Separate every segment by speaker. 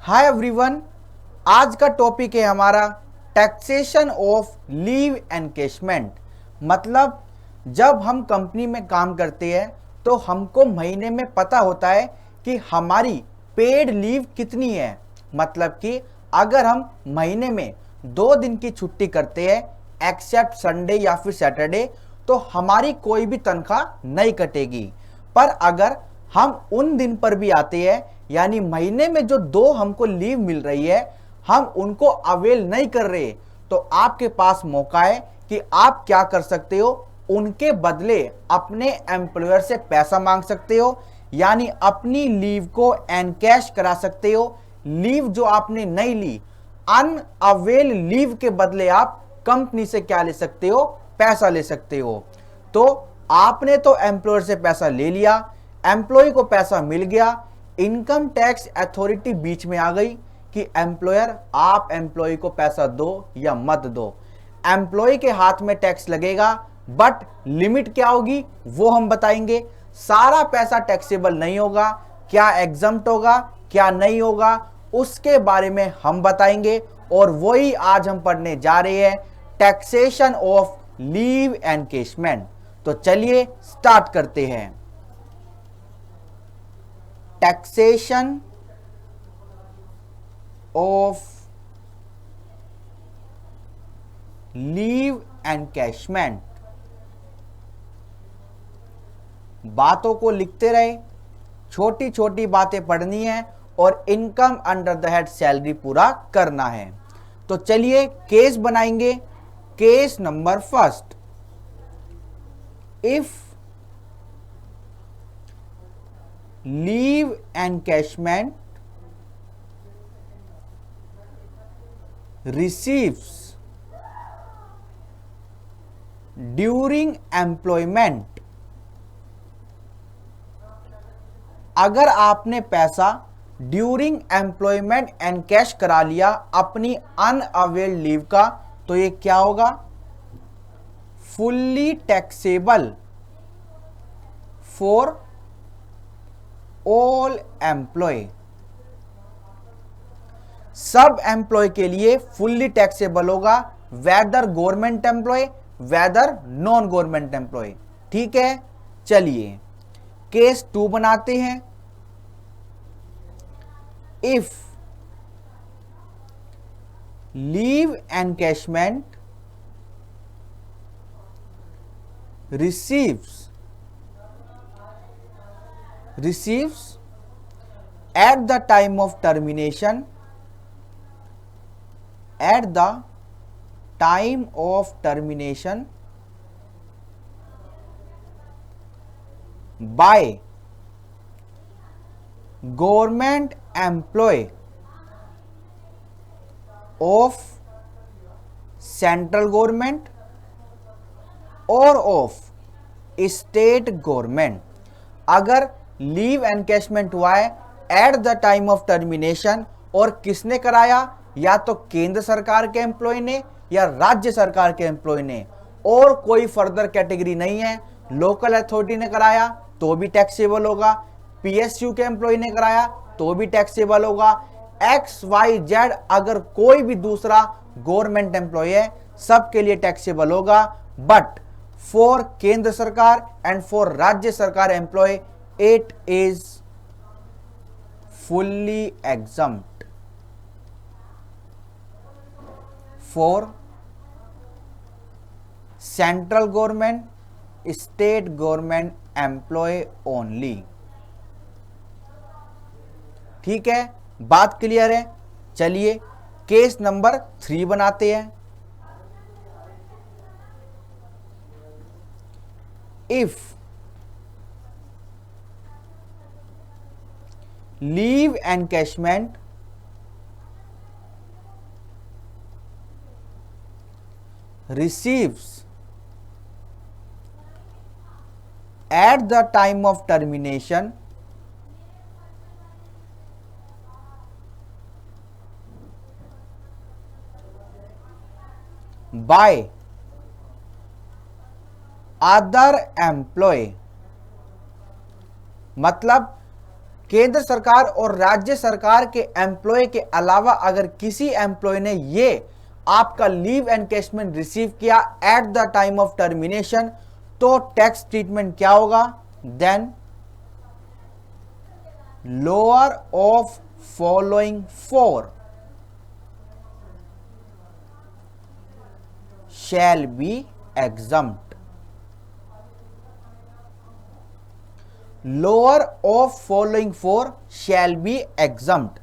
Speaker 1: Hi everyone. आज का topic है हमारा टैक्सेशन ऑफ लीव एनकेशमेंट। मतलब जब हम कंपनी में काम करते हैं तो हमको महीने में पता होता है कि हमारी पेड लीव कितनी है। मतलब कि अगर हम महीने में 2 दिन की छुट्टी करते हैं एक्सेप्ट संडे या फिर सैटरडे, तो हमारी कोई भी तनख्वाह नहीं कटेगी। पर अगर हम उन दिन पर भी आते हैं, यानी महीने में जो 2 हमको लीव मिल रही है हम उनको अवेल नहीं कर रहे, तो आपके पास मौका है कि आप क्या कर सकते हो, उनके बदले अपने एम्प्लॉयर से पैसा मांग सकते हो, यानी अपनी लीव को एनकैश करा सकते हो। लीव जो आपने नहीं ली, अनअवेल लीव के बदले आप कंपनी से क्या ले सकते हो, पैसा ले सकते हो। तो आपने तो एम्प्लॉयर से पैसा ले लिया, एम्प्लॉय को पैसा मिल गया, इनकम टैक्स अथॉरिटी बीच में आ गई कि एम्प्लॉयर आप एम्प्लॉय को पैसा दो या मत दो। एम्प्लॉय के हाथ में टैक्स लगेगा, बट लिमिट क्या होगी वो हम बताएंगे। सारा पैसा टैक्सेबल नहीं होगा, क्या एग्जम्प्ट होगा क्या नहीं होगा उसके बारे में हम बताएंगे, और वही आज हम पढ़ने जा रहे हैं, टैक्सेशन ऑफ लीव एनकेशमेंट। तो चलिए स्टार्ट करते हैं। Taxation of leave encashment. बातों को लिखते रहे, छोटी छोटी बातें पढ़नी है और income under the head salary पूरा करना है। तो चलिए केस बनाएंगे। Case number first, if leave encashment receives during employment। अगर आपने पैसा ड्यूरिंग एम्प्लॉयमेंट एनकैश करा लिया अपनी अनअवेल्ड लीव का, तो ये क्या होगा, fully taxable for all employ. सब एम्प्लॉय के लिए फुल्ली टैक्सेबल होगा, whether government employ whether non government employ. ठीक है, चलिए केस 2 बनाते हैं। If leave encashment receives at the time of termination by government employee of central government or of state government। अगर लीव एनकैशमेंट हुआ है eight the time of termination, और किसने कराया, या तो केंद्र सरकार के एम्प्लॉय ने या राज्य सरकार के एम्प्लॉय ने, और कोई फर्दर कैटेगरी नहीं है, लोकल अथॉरिटी ने कराया तो भी टैक्सेबल होगा, पीएसयू के एम्प्लॉय ने कराया तो भी टैक्सेबल होगा, XYZ अगर कोई भी दूसरा गवर्नमेंट एम्प्लॉय है सबके लिए टैक्सेबल होगा। बट फॉर केंद्र सरकार एंड फॉर राज्य सरकार employ it is fully exempt for central government state government employ only. ठीक है, बात क्लियर है। चलिए केस नंबर 3 बनाते हैं। If leave encashment receives at the time of termination by other employ. मतलब केंद्र सरकार और राज्य सरकार के एम्प्लॉय के अलावा अगर किसी एम्प्लॉय ने ये आपका लीव एनकैशमेंट रिसीव किया at the time of termination, तो टैक्स ट्रीटमेंट क्या होगा? Then lower of following 4 shall be exempt. Lower of following 4 shall be exempt.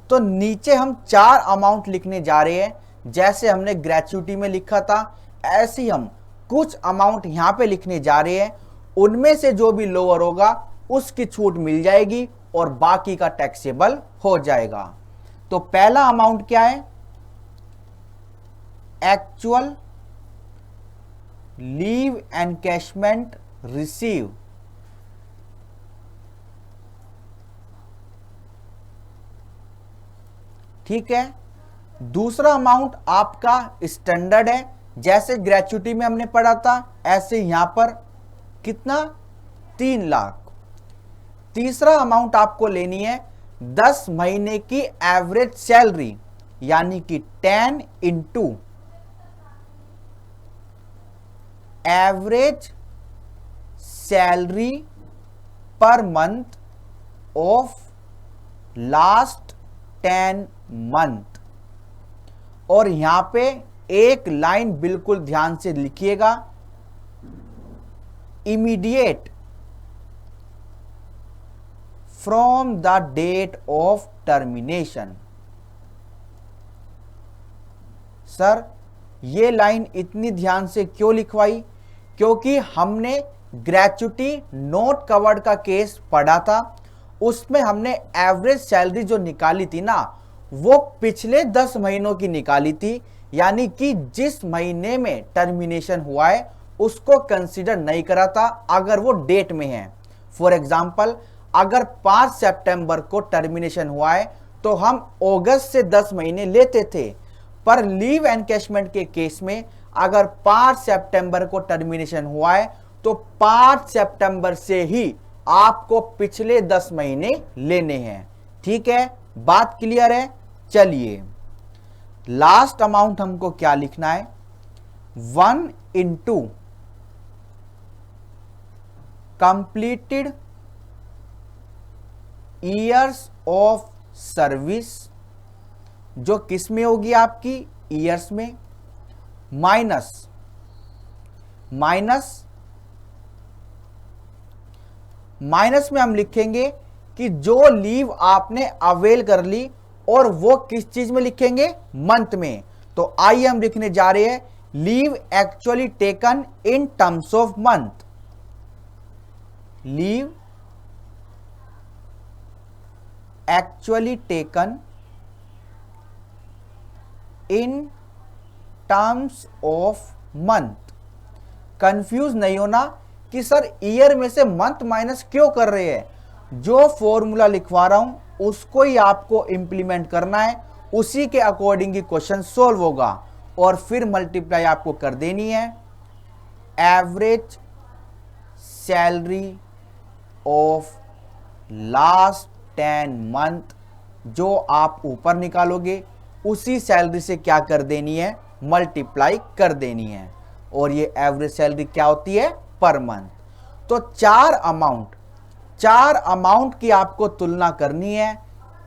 Speaker 1: तो नीचे हम 4 अमाउंट लिखने जा रहे हैं, जैसे हमने ग्रेच्युटी में लिखा था ऐसे ही हम कुछ अमाउंट यहां पे लिखने जा रहे हैं। उनमें से जो भी लोअर होगा उसकी छूट मिल जाएगी और बाकी का टैक्सेबल हो जाएगा। तो पहला अमाउंट क्या है? एक्चुअल लीव एनकैशमेंट रिसीव, ठीक है। दूसरा अमाउंट आपका स्टैंडर्ड है, जैसे ग्रेच्युटी में हमने पढ़ा था ऐसे यहां पर कितना? 3 लाख। तीसरा अमाउंट आपको लेनी है 10 महीने की एवरेज सैलरी, यानी कि 10 into average salary per month of last 10 month. और यहां पे एक लाइन बिल्कुल ध्यान से लिखिएगा, immediate from the date of termination. Sir ये लाइन इतनी ध्यान से क्यों लिखवाई? क्योंकि हमने ग्रेच्युटी नॉट कवर्ड का केस पढ़ा था, उसमें हमने एवरेज सैलरी जो निकाली थी ना, वो पिछले 10 महीनों की निकाली थी, यानी कि जिस महीने में टर्मिनेशन हुआ है उसको कंसीडर नहीं करा था अगर वो डेट में है। फॉर एग्जांपल अगर 5 सितंबर को टर्मिनेशन हुआ है तो हम अगस्त से 10 महीने लेते थे, पर लीव एनकैशमेंट के केस में अगर 5 सितंबर को टर्मिनेशन हुआ है तो 5 सितंबर से ही आपको पिछले 10 महीने लेने हैं। ठीक है, बात क्लियर है? चलिए लास्ट अमाउंट हमको क्या लिखना है? 1 into completed years of service, जो किस में होगी? आपकी ईयर्स में, माइनस में हम लिखेंगे कि जो लीव आपने अवेल कर ली, और वो किस चीज में लिखेंगे? मंथ में। तो आइए हम लिखने जा रहे हैं leave actually taken in terms of month. Leave actually taken in terms of month. Confuse नहीं होना कि सर ईयर में से मंथ माइनस क्यों कर रहे हैं। जो फॉर्मूला लिखवा रहा हूं उसको ही आपको इंप्लीमेंट करना है, उसी के अकॉर्डिंग ही क्वेश्चन सोल्व होगा, और फिर मल्टीप्लाई आपको कर देनी है average salary of last 10 month. जो आप ऊपर निकालोगे उसी सैलरी से क्या कर देनी है? मल्टीप्लाई कर देनी है, और ये एवरेज सैलरी क्या होती है? Per month. तो 4 अमाउंट की आपको तुलना करनी है।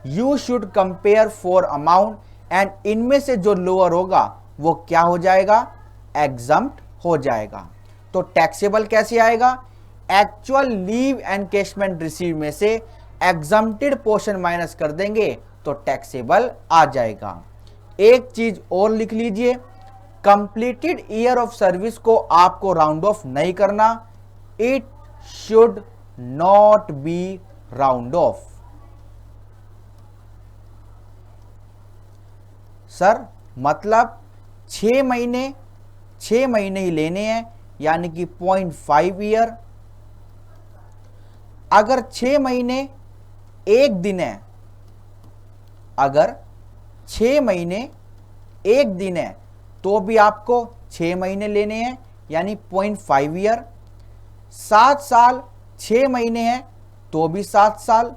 Speaker 1: You should compare 4 amount, and इनमें से जो लोअर होगा वो क्या हो जाएगा? एग्जम्प्ट हो जाएगा। तो टैक्सेबल कैसे आएगा? एक्चुअल लीव एनकैशमेंट रिसीव में से एग्जम्प्टेड पोर्शन माइनस कर देंगे तो टैक्सेबल आ जाएगा। एक चीज और लिख लीजिए, कंप्लीटेड ईयर ऑफ सर्विस को आपको राउंड ऑफ नहीं करना, it should not be round of. Sir मतलब 6 महीने ही लेने हैं, यानी कि 0.5 ईयर। अगर 6 महीने 1 दिन है, अगर 6 महीने 1 दिन है तो भी आपको 6 महीने लेने हैं, यानी 0.5 ईयर। 7 साल 6 महीने हैं तो भी 7 साल।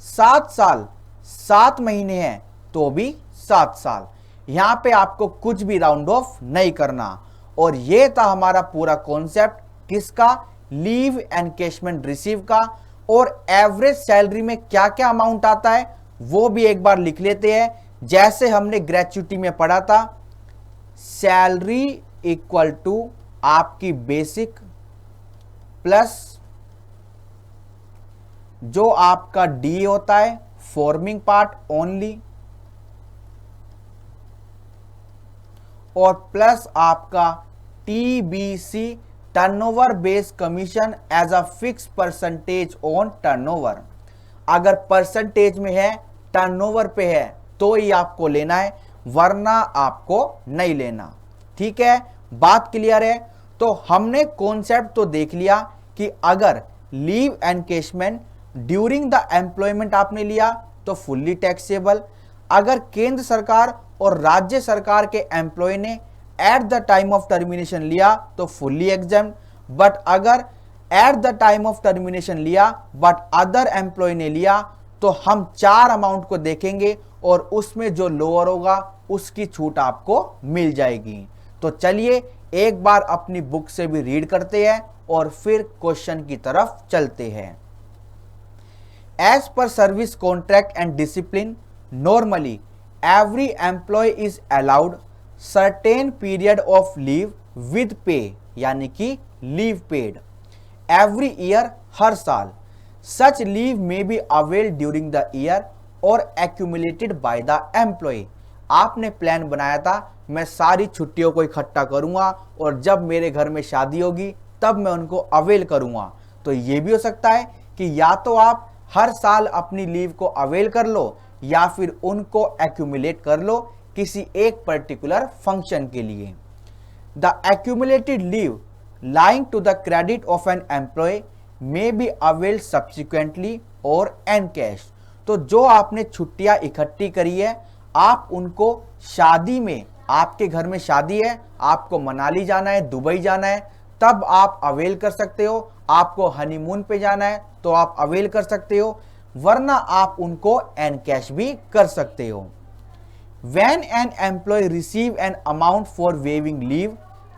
Speaker 1: 7 साल 7 महीने हैं तो भी 7 साल। यहां पे आपको कुछ भी राउंड ऑफ नहीं करना। और ये था हमारा पूरा कॉन्सेप्ट किसका, लीव एनकेशमेंट रिसीव का। और एवरेज सैलरी में क्या क्या अमाउंट आता है वो भी एक बार लिख लेते हैं। जैसे हमने ग्रेच्युटी में पढ़ा था, सैलरी इक्वल टू आपकी बेसिक प्लस जो आपका डी होता है फॉर्मिंग पार्ट ओनली, और प्लस आपका TBC turnover based commission as a fix percentage on turnover. अगर परसेंटेज में है, टर्नओवर पे है तो ही आपको लेना है, वरना आपको नहीं लेना। ठीक है, बात क्लियर है। तो हमने कॉन्सेप्ट तो देख लिया कि अगर leave encashment during the employment आपने लिया तो फुल्ली टैक्सेबल। अगर केंद्र सरकार और राज्य सरकार के एम्प्लॉय ने eight the time of termination लिया तो फुल्ली एग्जम्प्ट। बट अगर eight the time of termination लिया बट अदर एम्प्लॉय ने लिया तो हम 4 अमाउंट को देखेंगे और उसमें जो लोअर होगा उसकी छूट आपको मिल जाएगी। तो चलिए एक बार अपनी बुक से भी रीड करते हैं और फिर क्वेश्चन की तरफ चलते हैं। As per service contract and discipline normally every employee is allowed certain period of leave with pay, यानी कि leave paid every year, हर साल। such leave may be availed during the year or accumulated by the employee। आपने plan बनाया था मैं सारी छुट्टियों को इकट्ठा करूंगा और जब मेरे घर में शादी होगी तब मैं उनको अवेल करूंगा। तो ये भी हो सकता है कि या तो आप हर साल अपनी लीव को अवेल कर लो या फिर उनको एक्यूमुलेट कर लो किसी एक पर्टिकुलर फंक्शन के लिए। The accumulated leave lying to the credit of an employee may be availed subsequently और एनकैश। तो जो आपने छुट्टियां इकट्ठी करी है आप उनको शादी में, आपके घर में शादी है, आपको मनाली जाना है, दुबई जाना है, तब आप अवेल कर सकते हो। आपको हनीमून पे जाना है तो आप अवेल कर सकते हो, वरना आप उनको एनकैश भी कर सकते हो। When an employee receive an amount for waiving leave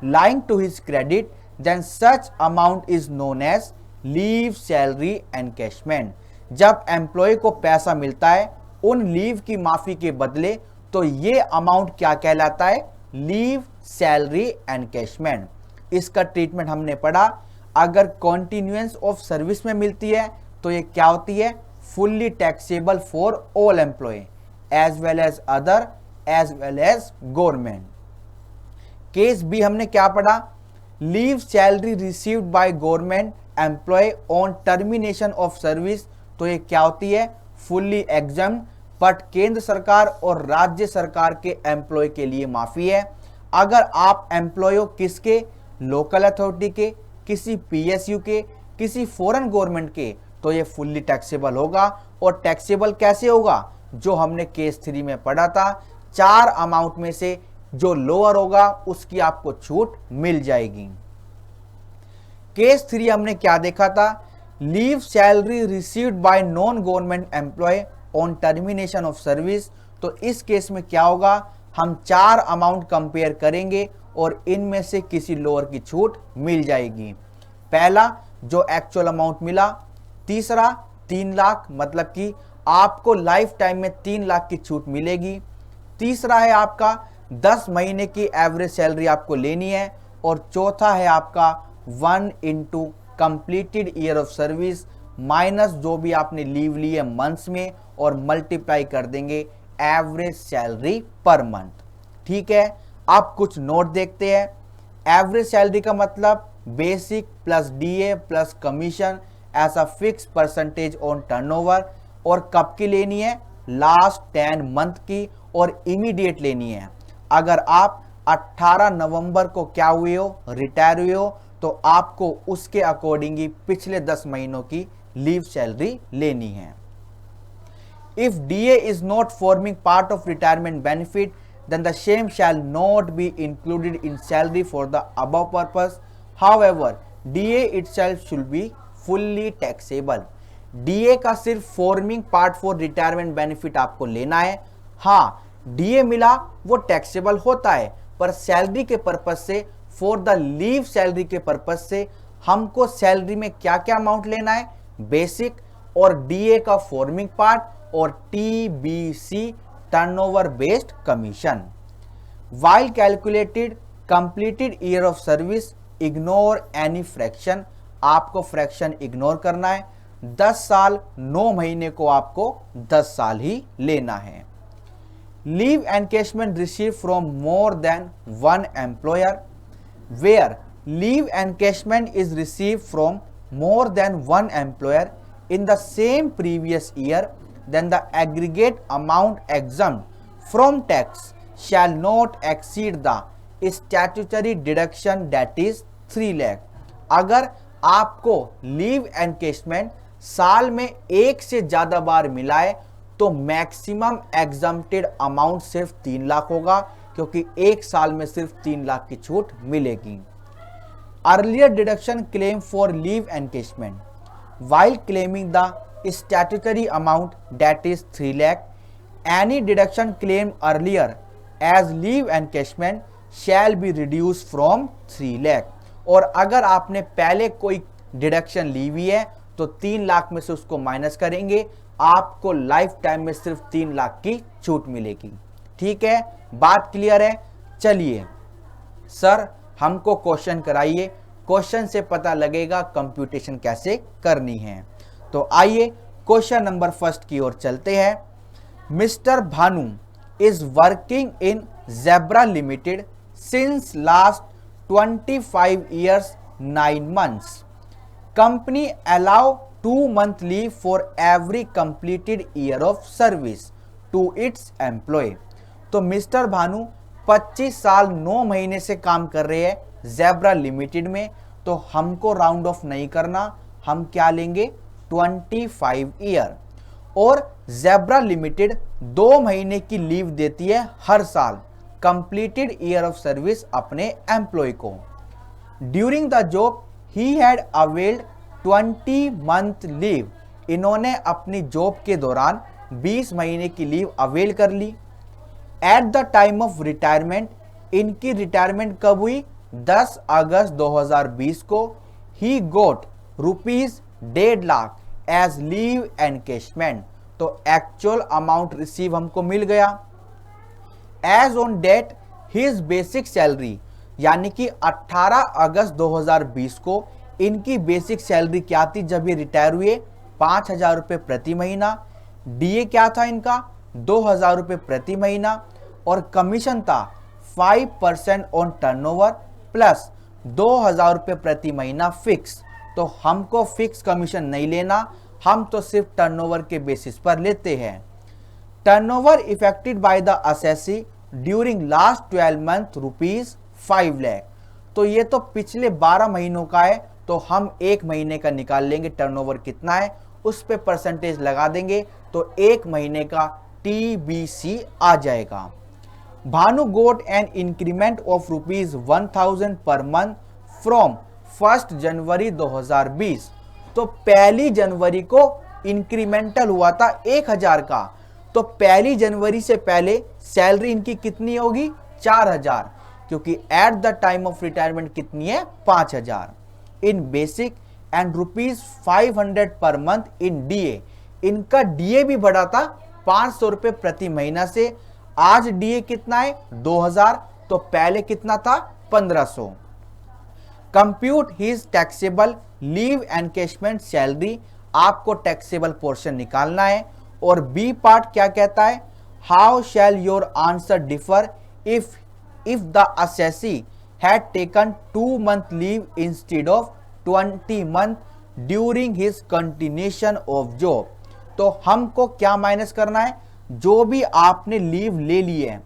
Speaker 1: lying to his credit, then such amount is known as leave salary encashment। जब एम्प्लॉय को पैसा मिलता है उन लीव की माफी के बदले तो ये अमाउंट क्या कहलाता है, लीव सैलरी एनकैशमेंट। इसका ट्रीटमेंट हमने पढ़ा। अगर कॉन्टिन्यूएंस ऑफ सर्विस में मिलती है तो ये क्या होती है, fully taxable for all employee as well as other as well as government। Case B हमने क्या पढ़ा, leave salary received by government employee on termination of service. तो ये क्या होती है, फुल्ली एग्जम्प्ट। बट केंद्र सरकार और राज्य सरकार के एम्प्लॉय के लिए माफी है। अगर आप एम्प्लॉय हो किसके, लोकल अथॉरिटी के, किसी पीएसयू के, किसी फॉरेन गवर्नमेंट के, तो ये फुल्ली टैक्सेबल होगा। और टैक्सेबल कैसे होगा, जो हमने केस 3 में पढ़ा था, 4 अमाउंट में से जो लोअर होगा उसकी आपको छूट मिल जाएगी। केस 3 हमने क्या देखा था, leave salary received by non government employee on termination of service. तो इस केस में क्या होगा, हम 4 अमाउंट कंपेयर करेंगे और इनमें से किसी लोअर की छूट मिल जाएगी। पहला जो एक्चुअल अमाउंट मिला, तीसरा 3 लाख, मतलब कि आपको लाइफ टाइम में 3 लाख की छूट मिलेगी। तीसरा है आपका 10 महीने की एवरेज सैलरी आपको लेनी है। और चौथा है आपका 1 into completed year of service minus जो भी आपने लीव ली है मंथ्स में और मल्टीप्लाई कर देंगे एवरेज सैलरी पर मंथ। ठीक है, अब कुछ नोट देखते हैं। एवरेज सैलरी का मतलब basic plus DA plus commission as a fix percentage on turnover. और कब की लेनी है, लास्ट 10 मंथ की, और इमीडिएट लेनी है। अगर आप 18 नवंबर को क्या हुए हो, रिटायर हुए हो, तो आपको उसके अकॉर्डिंग ही पिछले 10 महीनों की लीव सैलरी लेनी है। If DA is not forming part of retirement benefit then the same shall not be included in salary for the above purpose. However, DA itself should be fully taxable। DA का सिर्फ forming part for retirement benefit आपको लेना है। हाँ, DA मिला वो taxable होता है, पर सैलरी के पर्पज से, फॉर द लीव सैलरी के पर्पज से हमको सैलरी में क्या क्या अमाउंट लेना है, बेसिक और डीए का फॉर्मिंग पार्ट और TBC turnover based commission. While calculated completed year of service, ignore any fraction। आपको फ्रैक्शन इग्नोर करना है। 10 साल 9 महीने को आपको 10 साल ही लेना है। Leave encashment receive from more than one employer. Where leave encashment is receive from more than one employer in the same previous year, then the aggregate amount exempt from tax shall not exceed the statutory deduction, that is 3 lakh. अगर आपको leave encashment साल में एक से ज्यादा बार मिला है तो मैक्सिमम एग्जम्प्टेड अमाउंट सिर्फ 3 लाख होगा, क्योंकि एक साल में सिर्फ 3 लाख की छूट मिलेगी। Earlier deduction claim for leave encashment while claiming the statutory amount, that is 3 lakh, any deduction claimed earlier as leave encashment shall be reduced from 3 lakh। और अगर आपने पहले कोई डिडक्शन ली हुई है तो 3 लाख में से उसको माइनस करेंगे, आपको लाइफ टाइम में सिर्फ 3 लाख की छूट मिलेगी। ठीक है, बात क्लियर है। चलिए सर हमको क्वेश्चन कराइए, क्वेश्चन से पता लगेगा कंप्यूटेशन कैसे करनी है। तो आइए क्वेश्चन नंबर फर्स्ट की ओर चलते हैं। Mister Bhanu is working in Zebra Limited since last 25 years 9 months. Company allow 2-month leave for every completed year of service to its employee। तो मिस्टर भानु 25 साल 9 महीने से काम कर रहे हैं ज़ेब्रा लिमिटेड में, तो हमको राउंड ऑफ नहीं करना, हम क्या लेंगे 25 ईयर। और ज़ेब्रा लिमिटेड 2 महीने की लीव देती है हर साल कंप्लीटेड ईयर ऑफ सर्विस अपने एम्प्लॉय को। During the job he had availed 20 month leave. इन्होंने अपनी जॉब के दौरान 20 महीने की लीव अवेल कर ली। At the time of retirement, इनकी रिटायरमेंट कब हुई 10 अगस्त 2020 को। He got ₹1.5 lakh as leave encashment. तो एक्चुअल अमाउंट रिसीव हमको मिल गया। As on date his basic salary, यानी कि 18 अगस्त 2020 को इनकी बेसिक सैलरी क्या थी जब ये रिटायर हुए, 5,000 रुपये प्रति महीना। डीए क्या था इनका 2,000 रुपये प्रति महीना, और कमीशन था 5% ऑन टर्नओवर प्लस 2,000 रुपये प्रति महीना फिक्स। तो हमको फिक्स कमीशन नहीं लेना, हम तो सिर्फ टर्नओवर के बेसिस पर लेते हैं। Turnover affected by the assessee during last 12 month ₹5 lakh. तो ये तो पिछले 12 महीनों का है, तो हम 1 महीने का निकाल लेंगे टर्नओवर कितना है, उस पे परसेंटेज लगा देंगे तो 1 महीने का टीबीसी आ जाएगा। भानु गोट an increment of ₹1,000 per month from 1 जनवरी 2020। तो 1 जनवरी को इंक्रीमेंटल हुआ था 1,000 का, तो 1 जनवरी से पहले सैलरी इनकी कितनी होगी 4,000, क्योंकि at the time of retirement कितनी है 5,000 in basic and ₹500 per month in DA. इनका डीए भी बढ़ा था 500 रुपये प्रति महीना से, आज डीए कितना है 2,000, तो पहले कितना था 1,500। Compute his taxable leave encashment salary, आपको टैक्सेबल पोर्शन निकालना है। और बी पार्ट क्या कहता है, how shall your answer differ if the assessee had taken 2 month leave instead of 20 month during his continuation of job. तो हमको क्या माइनस करना है, जो भी आपने लीव ले ली है,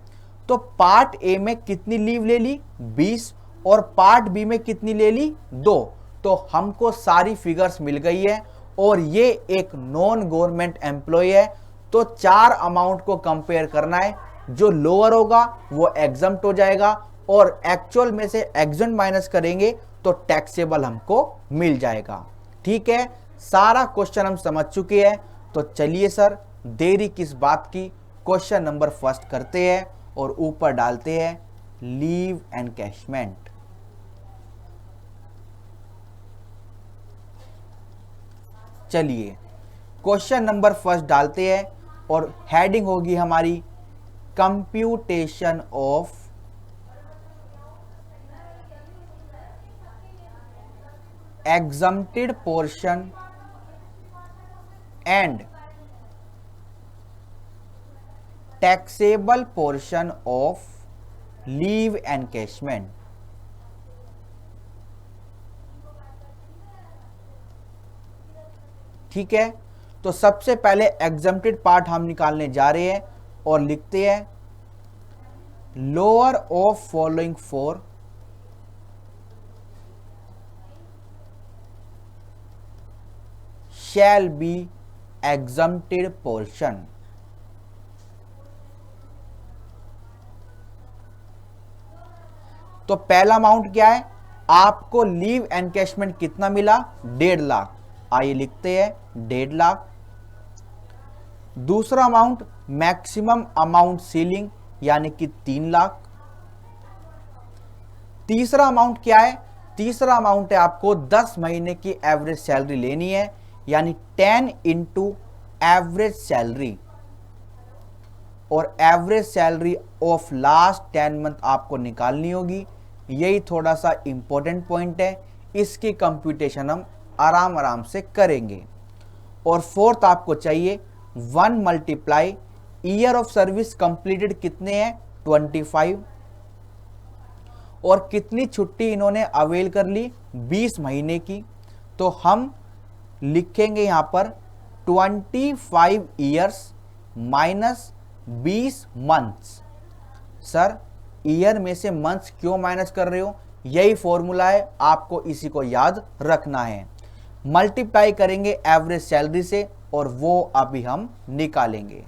Speaker 1: तो पार्ट ए में कितनी लीव ले ली 20 और पार्ट बी में कितनी ले ली 2। तो हमको सारी फिगर्स मिल गई है और ये एक नॉन गवर्नमेंट एम्प्लॉय है, तो 4 अमाउंट को कंपेयर करना है, जो लोअर होगा वो एग्जम्प्ट हो जाएगा और एक्चुअल में से एग्जम्प्ट माइनस करेंगे तो टैक्सेबल हमको मिल जाएगा। ठीक है, सारा क्वेश्चन हम समझ चुके हैं। तो चलिए सर, देरी किस बात की, क्वेश्चन नंबर फर्स्ट करते हैं और ऊपर डालते हैं लीव एनकैशमेंट। चलिए क्वेश्चन नंबर फर्स्ट डालते हैं और हेडिंग होगी हमारी computation of exempted portion and taxable portion of leave encashment। ठीक है, तो सबसे पहले एग्जम्प्टेड पार्ट हम निकालने जा रहे हैं और लिखते हैं lower of following four shall be exempted portion। तो पहला अमाउंट क्या है, आपको लीव एनकैशमेंट कितना मिला, 1.5 लाख। आइए लिखते हैं 1.5 लाख। दूसरा अमाउंट मैक्सिमम अमाउंट सीलिंग यानी कि 3 लाख। तीसरा अमाउंट क्या है, तीसरा अमाउंट है आपको 10 महीने की एवरेज सैलरी लेनी है, यानी 10 इंटू एवरेज सैलरी, और average salary of last 10 month आपको निकालनी होगी। यही थोड़ा सा इंपॉर्टेंट पॉइंट है, इसकी कंप्यूटेशन हम आराम से करेंगे। और फोर्थ आपको चाहिए 1 multiply year of service completed कितने हैं, 25, और कितनी छुट्टी इन्होंने अवेल कर ली, 20 महीने की। तो हम लिखेंगे यहां पर 25 years minus 20 months. Sir year में से मंथ्स क्यों माइनस कर रहे हो, यही फॉर्मूला है, आपको इसी को याद रखना है। मल्टीप्लाई करेंगे एवरेज सैलरी से और वो अभी हम निकालेंगे।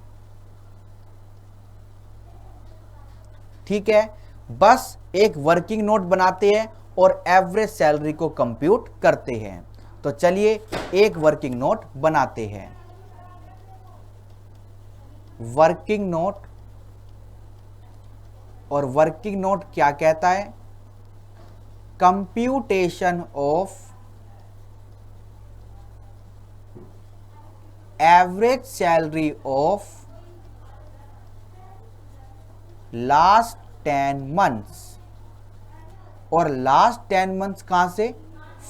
Speaker 1: ठीक है, बस एक वर्किंग नोट बनाते हैं और एवरेज सैलरी को कंप्यूट करते हैं। तो चलिए एक वर्किंग नोट बनाते हैं। वर्किंग नोट, और वर्किंग नोट क्या कहता है, computation of average salary of last 10 months. और लास्ट 10 मंथ्स कहां से,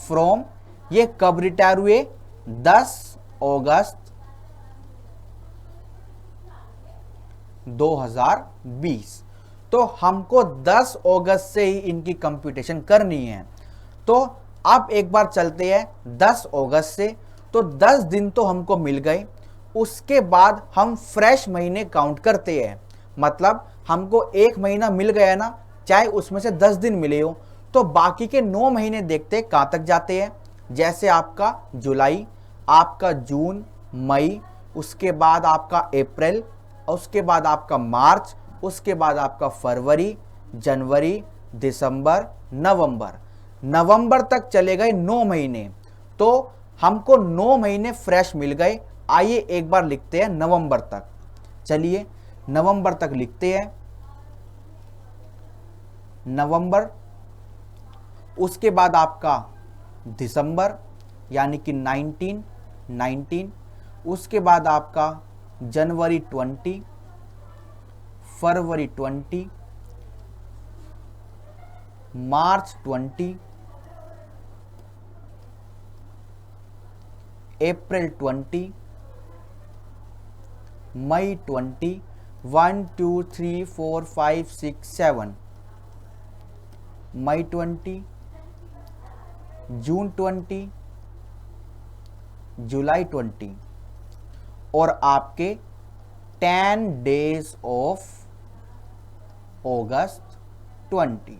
Speaker 1: फ्रॉम, ये कब रिटायर हुए, 10 अगस्त 2020। तो हमको 10 अगस्त से ही इनकी कंप्यूटेशन करनी है। तो अब एक बार चलते हैं 10 अगस्त से, तो 10 दिन तो हमको मिल गए। उसके बाद हम फ्रेश महीने काउंट करते हैं, मतलब हमको एक महीना मिल गया ना, चाहे उसमें से 10 दिन मिले हो, तो बाकी के 9 महीने देखते हैं कहां तक जाते हैं। जैसे आपका जुलाई, आपका जून, मई, उसके बाद आपका अप्रैल, उसके बाद आपका मार्च, उसके बाद आपका फरवरी, जनवरी, दिसंबर, नवंबर। नवंबर तक चले गए 9 महीने, तो हमको 9 महीने फ्रेश मिल गए। आइए एक बार लिखते हैं नवंबर तक। चलिए नवंबर तक लिखते हैं, नवंबर, उसके बाद आपका दिसंबर यानी कि 19, उसके बाद आपका जनवरी 20, फरवरी 20, मार्च 20, अप्रैल 20, मई 20, 1 2 3 4 5 6 7, मई 20, जून 20, जुलाई 20, और आपके 10 डेज ऑफ अगस्त 20।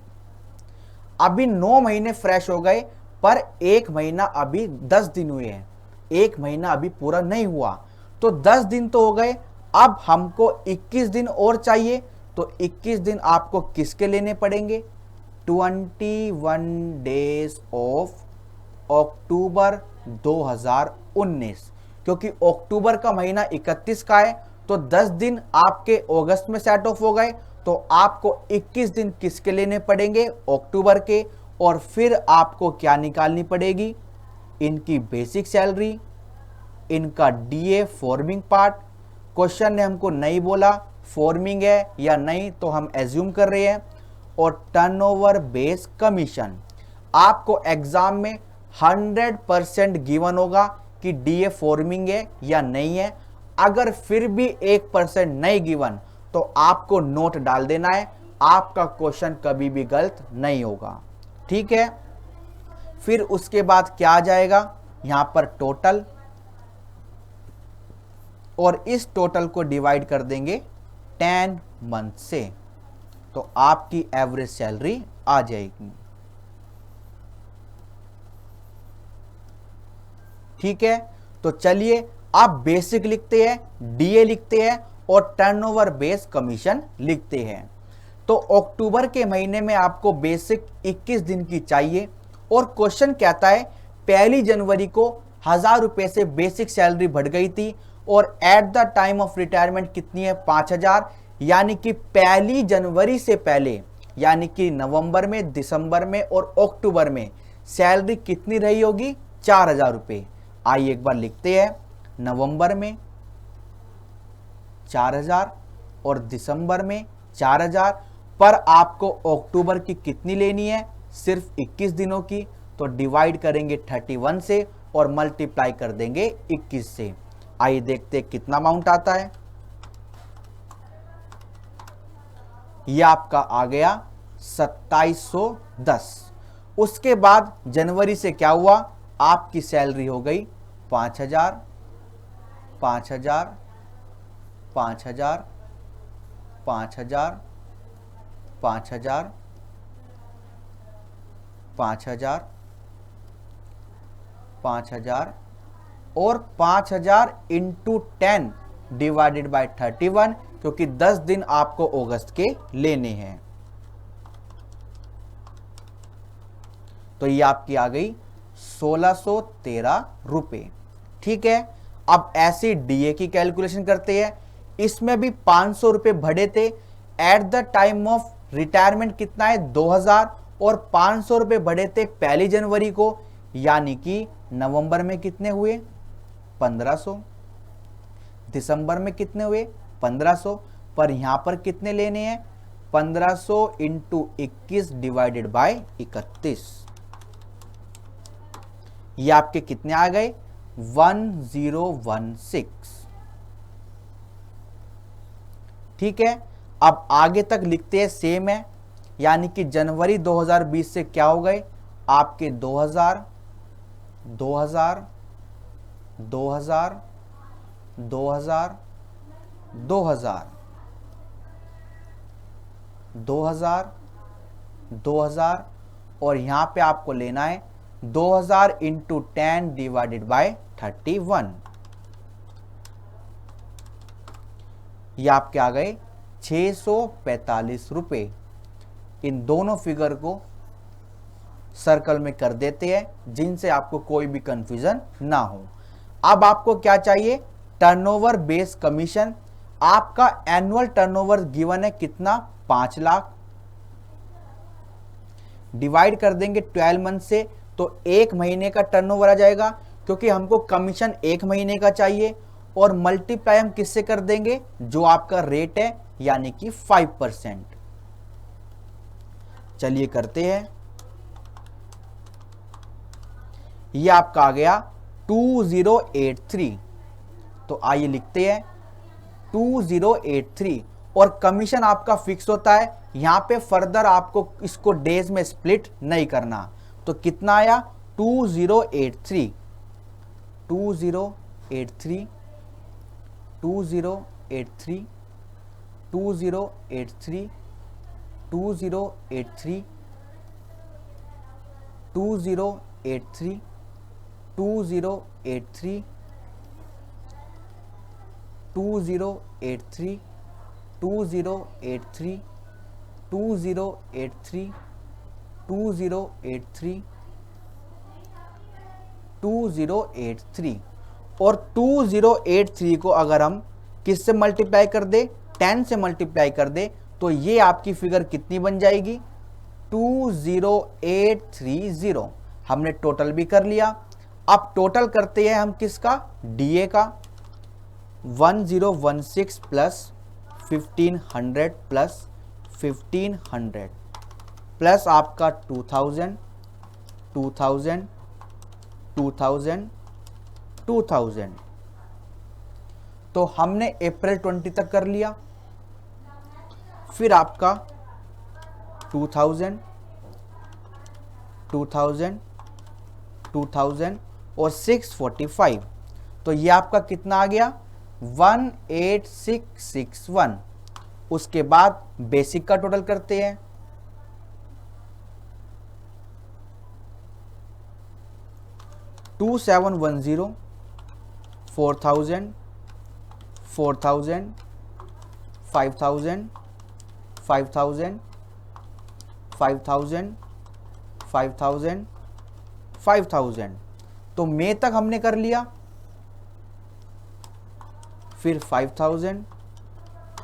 Speaker 1: अभी 9 महीने फ्रेश हो गए, पर एक महीना अभी 10 दिन हुए हैं, एक महीना अभी पूरा नहीं हुआ, तो 10 दिन तो हो गए। अब हमको 21 दिन और चाहिए, तो 21 दिन आपको किसके लेने पड़ेंगे, 21 डेज ऑफ अक्टूबर 19, क्योंकि अक्टूबर का महीना 31 का है तो 10 दिन आपके अगस्त में सेट ऑफ हो गए, तो आपको 21 दिन किसके लेने पड़ेंगे, अक्टूबर के। और फिर आपको क्या निकालनी पड़ेगी, इनकी बेसिक सैलरी, इनका डीए फॉर्मिंग पार्ट। क्वेश्चन ने हमको नहीं बोला फॉर्मिंग है या नहीं, तो हम एज्यूम कर रहे हैं। और टर्नओवर बेस कमीशन, आपको एग्जाम में 100% गिवन होगा कि डीए फॉर्मिंग है या नहीं है। अगर फिर भी 1% नहीं गिवन तो आपको नोट डाल देना है, आपका क्वेश्चन कभी भी गलत नहीं होगा। ठीक है, फिर उसके बाद क्या आ जाएगा, यहां पर टोटल, और इस टोटल को डिवाइड कर देंगे 10 मंथ से, तो आपकी एवरेज सैलरी आ जाएगी। ठीक है, तो चलिए आप बेसिक लिखते हैं, डीए लिखते हैं और टर्नओवर बेस कमीशन लिखते हैं। तो अक्टूबर के महीने में आपको बेसिक 21 दिन की चाहिए, और क्वेश्चन कहता है 1 जनवरी को 1000 रुपए से बेसिक सैलरी बढ़ गई थी और eight the time of retirement कितनी है, 5000। यानी कि 1 जनवरी से पहले, यानी कि नवंबर में, दिसंबर में और अक्टूबर में सैलरी कितनी रही होगी, 4000 रुपए। आइए एक बार लिखते हैं, नवंबर में 4000 और दिसंबर में 4000, पर आपको अक्टूबर की कितनी लेनी है, सिर्फ 21 दिनों की। तो डिवाइड करेंगे 31 से और मल्टीप्लाई कर देंगे 21 से। आइए देखते हैं कितना अमाउंट आता है। यह आपका आ गया 2710। उसके बाद जनवरी से क्या हुआ, आपकी सैलरी हो गई 5000, 5000, 5000, 5000, 5000, 5000, 5000 और 5000 इंटू 10 डिवाइडेड बाय 31, क्योंकि 10 दिन आपको अगस्त के लेने हैं। तो ये आपकी आ गई 1613 रुपए। ठीक है, अब ऐसे डीए की कैलकुलेशन करते हैं। इसमें भी 500 रुपए बढ़े थे, eight the time of retirement कितना है, 2000, और 500 रुपए बढ़े थे 1 जनवरी को, यानी कि नवंबर में कितने हुए, 1500, दिसंबर में कितने हुए, 1500, पर यहां पर कितने लेने हैं, 1500 इंटू 21 डिवाइडेड बाय 31। ये आपके कितने आ गए, 1016। ठीक है, अब आगे तक लिखते हैं, सेम है। यानी कि जनवरी 2020 से क्या हो गए आपके 2000, 2000, 2000, 2000, 2000, 2000, 2000, और यहां पे आपको लेना है 2000 इंटू 10 डिवाइडेड बाय 31। ये आपके आ गए 645 रुपए। इन दोनों फिगर को सर्कल में कर देते हैं, जिनसे आपको कोई भी कंफ्यूजन ना हो। अब आपको क्या चाहिए, टर्नओवर बेस कमीशन। आपका एनुअल टर्नओवर गिवन है कितना, 5 लाख। डिवाइड कर देंगे 12 मंथ से, तो 1 महीने का टर्नओवर आ जाएगा, क्योंकि हमको कमीशन 1 महीने का चाहिए। और मल्टीप्लाई हम किससे कर देंगे, जो आपका रेट है, यानी कि 5%। चलिए करते हैं, ये आपका आ गया 2083। तो आइए लिखते हैं 2083, और कमीशन आपका फिक्स होता है। यहां पे फर्दर आपको इसको डेज में स्प्लिट नहीं करना। तो कितना आया, 2083, 2083, 2083, 2083, 2083, 2083, 2083, 2083, 2083, 2083, 2083, 2083, और 2083 को अगर हम किससे मल्टीप्लाई कर दे, 10 से मल्टीप्लाई कर दे, तो ये आपकी फिगर कितनी बन जाएगी, 20830। हमने टोटल भी कर लिया। अब टोटल करते हैं हम किसका, डीए का। 1016 प्लस 1500 प्लस 1500 प्लस आपका 2000 2000 2000 2000। तो हमने अप्रैल 20 तक कर लिया। फिर आपका 2000 2000 2000 और 645। तो ये आपका कितना आ गया, 18661। उसके बाद बेसिक का टोटल करते हैं। 2710, 4000 4000 5000 5000 5000 5000 5000। तो मई तक हमने कर लिया। फिर 5000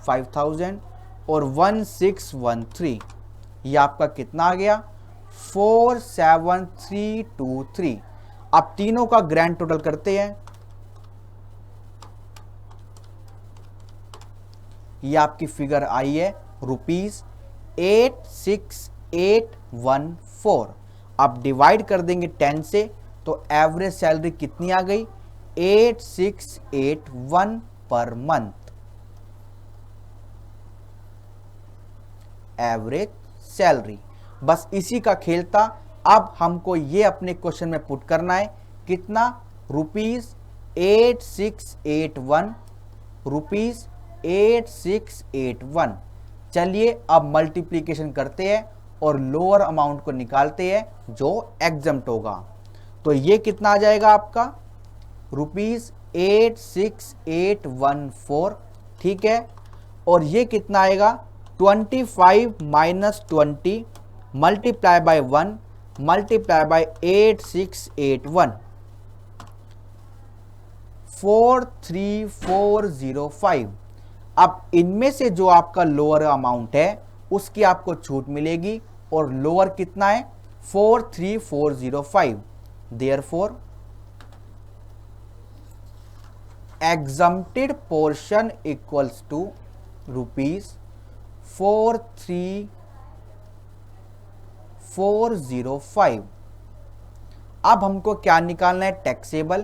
Speaker 1: 5000 और 1613। ये आपका कितना आ गया, 47323। अब तीनों का ग्रैंड टोटल करते हैं। ये आपकी फिगर आई है ₹86814। अब डिवाइड कर देंगे 10 से, तो एवरेज सैलरी कितनी आ गई, 8681 पर मंथ। एवरेज सैलरी, बस इसी का खेल था। अब हमको ये अपने क्वेश्चन में पुट करना है, कितना, ₹8681, ₹8681। चलिए अब मल्टीप्लीकेशन करते हैं और लोअर अमाउंट को निकालते हैं जो एग्जम्प्ट होगा। तो ये कितना आ जाएगा आपका, ₹86814, ठीक है। और ये कितना आएगा, 25 minus 20 multiply by 1 multiply by 8681, 43405। अब इनमें से जो आपका लोअर अमाउंट है उसकी आपको छूट मिलेगी, और लोअर कितना है, 43405। Therefore exempted portion equals to ₹43405। अब हमको क्या निकालना है, टैक्सेबल।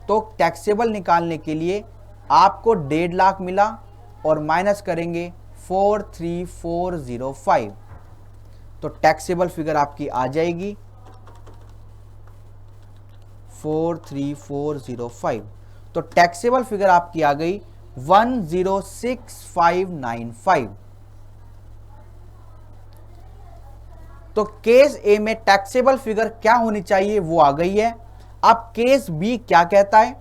Speaker 1: तो टैक्सेबल निकालने के लिए आपको 1.5 लाख मिला और माइनस करेंगे 43405, तो टैक्सेबल फिगर आपकी आ जाएगी 43405। तो टैक्सेबल फिगर आपकी आ गई 106595। तो केस ए में टैक्सेबल फिगर क्या होनी चाहिए वो आ गई है। अब केस बी क्या कहता है,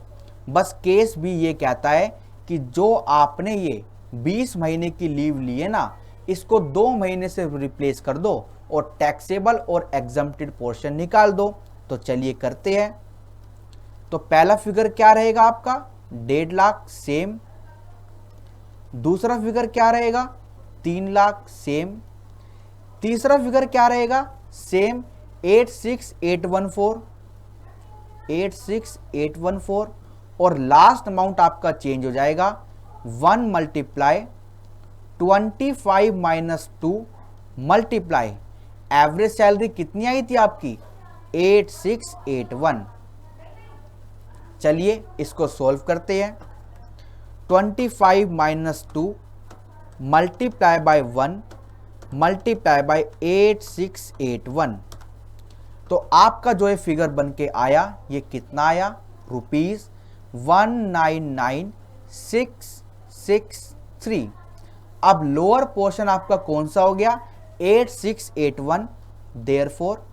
Speaker 1: बस केस बी ये कहता है कि जो आपने ये 20 महीने की लीव ली है ना, इसको 2 महीने से रिप्लेस कर दो और टैक्सेबल और एग्जम्प्टेड पोर्शन निकाल दो। तो चलिए करते हैं। तो पहला फिगर क्या रहेगा आपका, 1.5 लाख, सेम। दूसरा फिगर क्या रहेगा, 3 लाख, सेम। तीसरा फिगर क्या रहेगा, सेम, 86814 86814। और लास्ट अमाउंट आपका चेंज हो जाएगा 1 multiply 25 minus 2 multiply average salary कितनी आई थी आपकी, 8681। चलिए इसको सॉल्व करते हैं। 25 minus 2 multiply by 1 multiply by 8681। तो आपका जो है फिगर बन के आया, ये कितना आया, ₹199663। अब लोअर पोर्शन आपका कौन सा हो गया, 8681। Therefore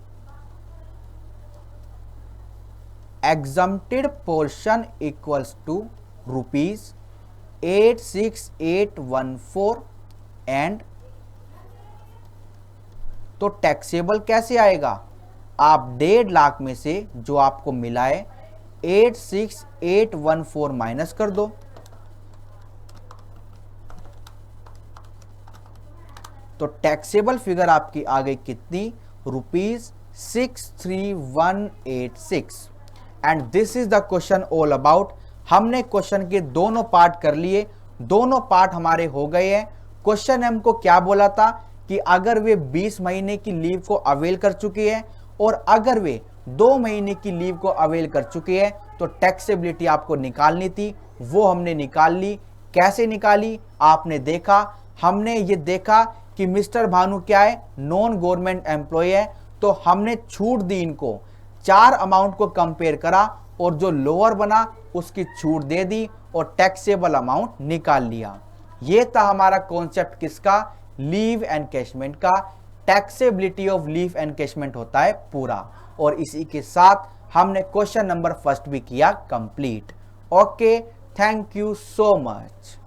Speaker 1: exempted portion equals to ₹86814 and तो टैक्सेबल कैसे आएगा, आप 1.5 लाख में से जो आपको मिला है 86814 माइनस कर दो, तो टैक्सेबल फिगर आपकी आ गई कितनी, ₹63186। And this is the question all about. हमने क्वेश्चन के दोनों पार्ट कर लिए, दोनों पार्ट हमारे हो गए हैं। क्वेश्चन हमको क्या बोला था कि अगर वे 20 महीने की लीव को अवेल कर चुके हैं और अगर वे 2 महीने की लीव को अवेल कर चुके हैं तो टैक्सेबिलिटी आपको निकालनी थी, वो हमने निकाल ली। कैसे निकाली आपने देखा, हमने ये देखा कि मिस्टर भानु क्या है, नॉन गवर्नमेंट एम्प्लॉय है, तो हमने छूट दी इनको, 4 अमाउंट को कंपेयर करा और जो लोअर बना उसकी छूट दे दी और टैक्सेबल अमाउंट निकाल लिया। ये था हमारा कॉन्सेप्ट किसका, लीव एनकैशमेंट का। टैक्सेबिलिटी ऑफ लीव एनकैशमेंट होता है पूरा, और इसी के साथ हमने क्वेश्चन नंबर फर्स्ट भी किया complete. Okay, thank you so much.